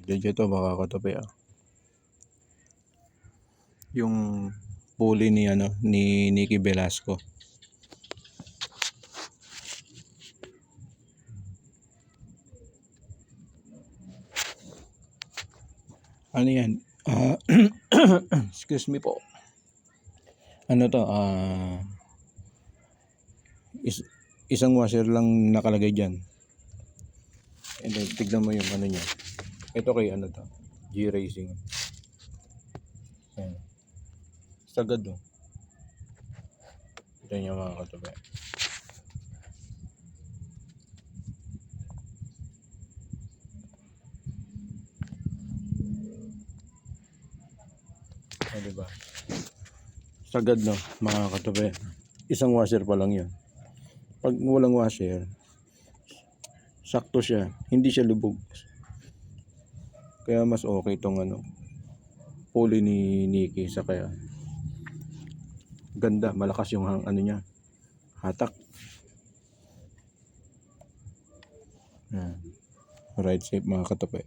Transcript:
Legit to, baka katabi yung pulley ni Nicky Velasco. Ano yan? Excuse me po. Ano to? Isang washer lang nakalagay dyan. And then, tignan mo yung ano niya. Ito kay ano to? G-Racing. Ayan. Sagad no. Ito yung mga katabi. Diba? Sagad no, mga katabi. Isang washer pa lang yun. Pag walang washer, sakto siya. Hindi siya lubog. Kaya mas okay itong ano, pulley ni Nicky. Sa kaya ganda, malakas yung ano niya, hatak. Ride safe mga katabi.